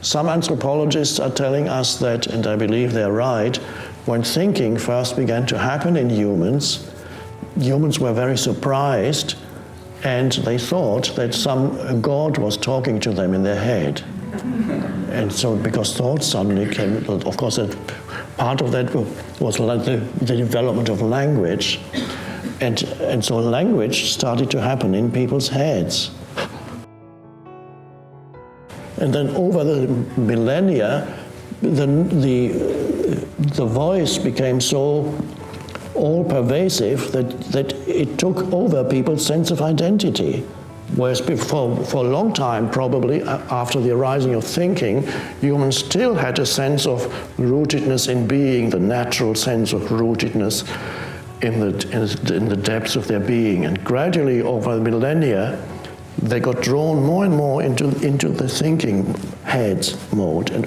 Some anthropologists are telling us that, and I believe they're right, when thinking first began to happen in humans, humans were very surprised, and they thought that some god was talking to them in their head. And so, because thoughts suddenly came, of course, that part of that was like the development of language, and so language started to happen in people's heads. And then over the millennia, the voice became so all-pervasive that it took over people's sense of identity. Whereas before, for a long time, probably, after the arising of thinking, humans still had a sense of rootedness in being, the natural sense of rootedness in the depths of their being. And gradually, over the millennia, they got drawn more and more into the thinking heads mode. And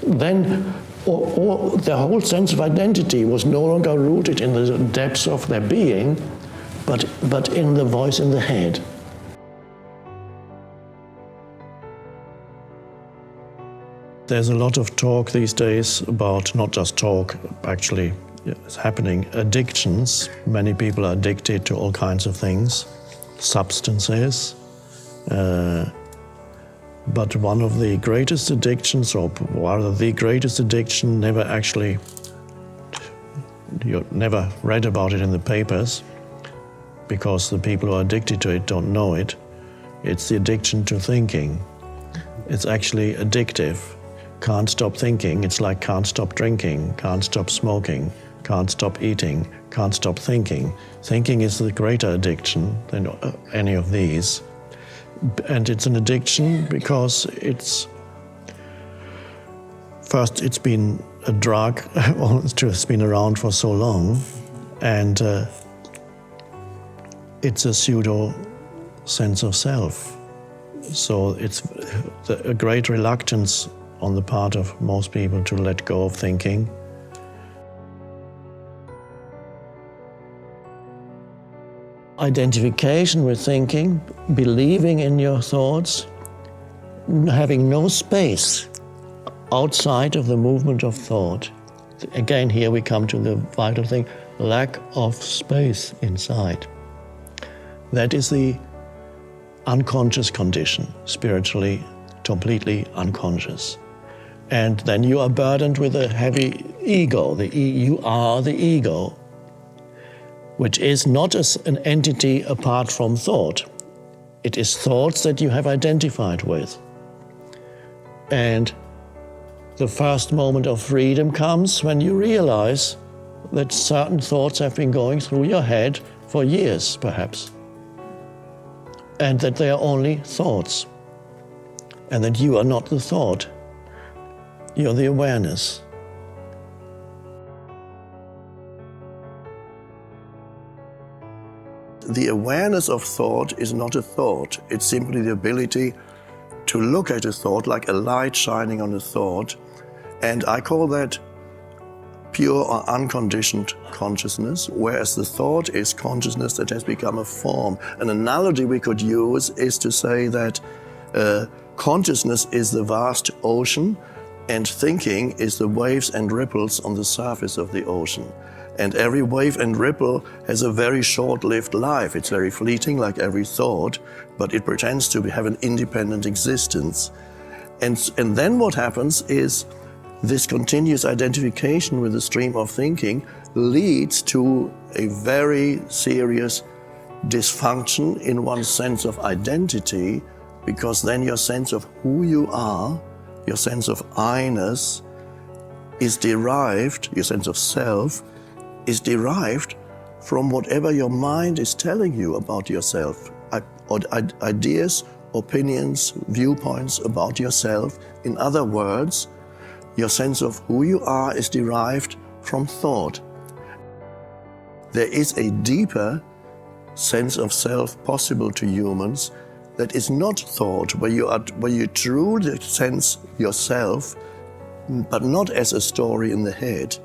then their whole sense of identity was no longer rooted in the depths of their being, but in the voice in the head. There's a lot of talk these days about, not just talk, actually it's happening, addictions. Many people are addicted to all kinds of things, substances. But one of the greatest addictions, or rather the greatest addiction, you never read about it in the papers, because the people who are addicted to it don't know it. It's the addiction to thinking. It's actually addictive. Can't stop thinking. It's like can't stop drinking, can't stop smoking, can't stop eating, can't stop thinking. Thinking is the greater addiction than any of these. And it's an addiction because it's been a drug, it's been around for so long, and it's a pseudo sense of self. So it's a great reluctance on the part of most people to let go of thinking. Identification with thinking, believing in your thoughts, having no space outside of the movement of thought. Again, here we come to the vital thing, lack of space inside. That is the unconscious condition, spiritually, completely unconscious. And then you are burdened with a heavy ego. You are the ego, which is not an entity apart from thought. It is thoughts that you have identified with. And the first moment of freedom comes when you realize that certain thoughts have been going through your head for years, perhaps, and that they are only thoughts, and that you are not the thought, you're the awareness. The awareness of thought is not a thought. It's simply the ability to look at a thought like a light shining on a thought. And I call that pure or unconditioned consciousness, whereas the thought is consciousness that has become a form. An analogy we could use is to say that consciousness is the vast ocean and thinking is the waves and ripples on the surface of the ocean. And every wave and ripple has a very short-lived life. It's very fleeting, like every thought, but it pretends to have an independent existence. And then what happens is this continuous identification with the stream of thinking leads to a very serious dysfunction in one's sense of identity, because then your sense of who you are, your sense of I-ness is derived, your sense of self, is derived from whatever your mind is telling you about yourself. Ideas, opinions, viewpoints about yourself. In other words, your sense of who you are is derived from thought. There is a deeper sense of self possible to humans that is not thought, where you truly sense yourself, but not as a story in the head.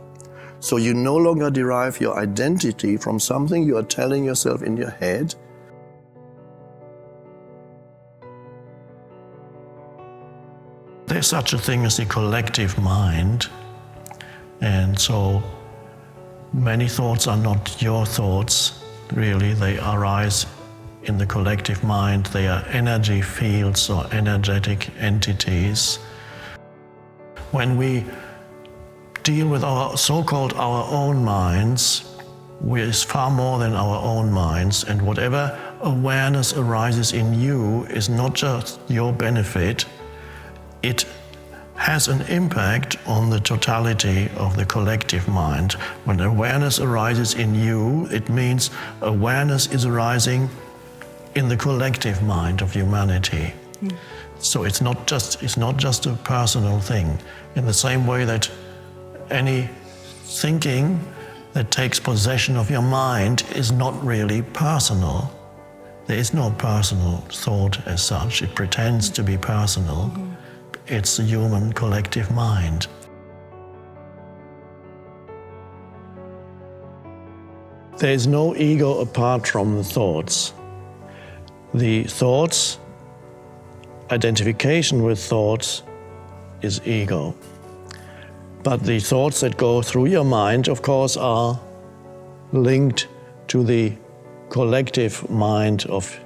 So you no longer derive your identity from something you are telling yourself in your head. is such a thing as the collective mind. And so many thoughts are not your thoughts, really. They arise in the collective mind. They are energy fields or energetic entities. When we deal with our so-called our own minds, is far more than our own minds, and whatever awareness arises in you is not just your benefit, it has an impact on the totality of the collective mind. When awareness arises in you, it means awareness is arising in the collective mind of humanity. So it's not just a personal thing. In the same way that any thinking that takes possession of your mind is not really personal. There is no personal thought as such. It pretends to be personal. It's the human collective mind. There is no ego apart from the thoughts. The thoughts, identification with thoughts is ego. But the thoughts that go through your mind, of course, are linked to the collective mind of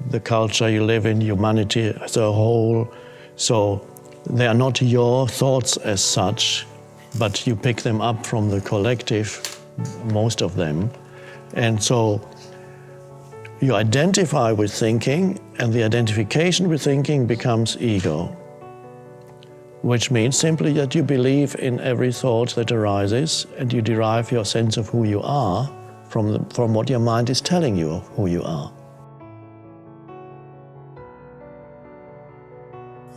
the culture you live in, humanity as a whole. So they are not your thoughts as such, but you pick them up from the collective, most of them. And so you identify with thinking, and the identification with thinking becomes ego, which means simply that you believe in every thought that arises, and you derive your sense of who you are from what your mind is telling you of who you are.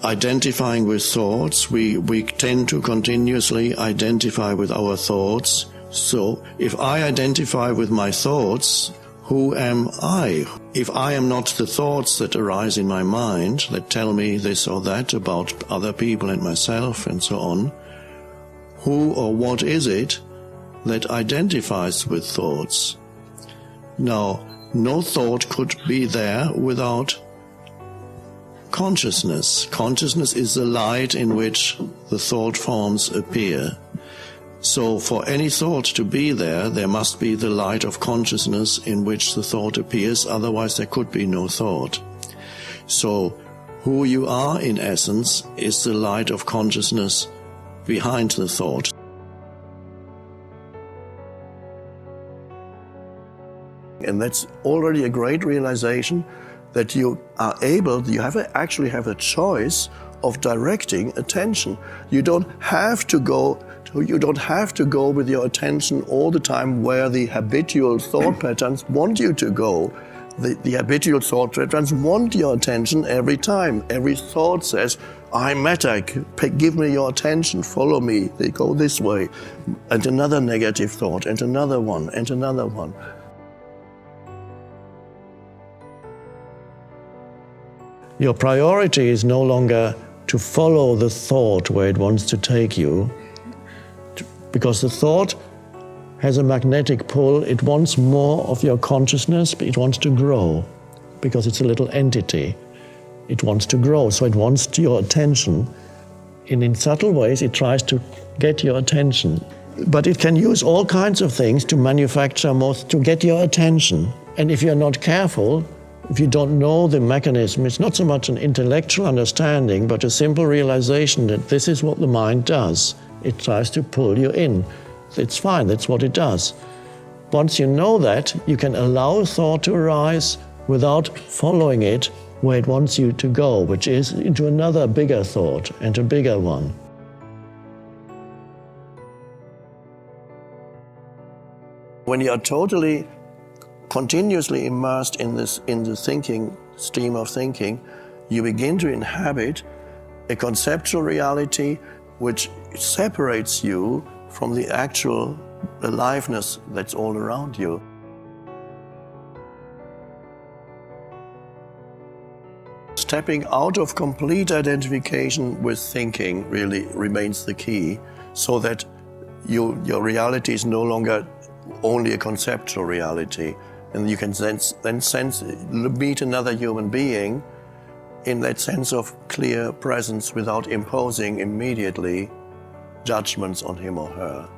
Identifying with thoughts, we tend to continuously identify with our thoughts. So if I identify with my thoughts, who am I? If I am not the thoughts that arise in my mind that tell me this or that about other people and myself and so on, who or what is it that identifies with thoughts? Now, no thought could be there without consciousness. Consciousness is the light in which the thought forms appear. So for any thought to be there, there must be the light of consciousness in which the thought appears, otherwise there could be no thought. So who you are in essence is the light of consciousness behind the thought. And that's already a great realization that you are able, actually have a choice of directing attention. You don't have to go with your attention all the time where the habitual thought patterns want you to go. The habitual thought patterns want your attention every time. Every thought says, I matter, give me your attention, follow me. They go this way. And another negative thought, and another one, and another one. Your priority is no longer to follow the thought where it wants to take you, because the thought has a magnetic pull. It wants more of your consciousness, but it wants to grow, because it's a little entity. It wants to grow, so it wants your attention. And in subtle ways, it tries to get your attention. But it can use all kinds of things to manufacture more, to get your attention. And if you're not careful, if you don't know the mechanism, it's not so much an intellectual understanding, but a simple realization that this is what the mind does. It tries to pull you in. It's fine, that's what it does. Once you know that, you can allow thought to arise without following it where it wants you to go, which is into another bigger thought and a bigger one. When you are totally continuously immersed in the thinking, stream of thinking, you begin to inhabit a conceptual reality which separates you from the actual aliveness that's all around you. Stepping out of complete identification with thinking really remains the key, so that your reality is no longer only a conceptual reality. And you can then meet another human being in that sense of clear presence without imposing immediately judgments on him or her.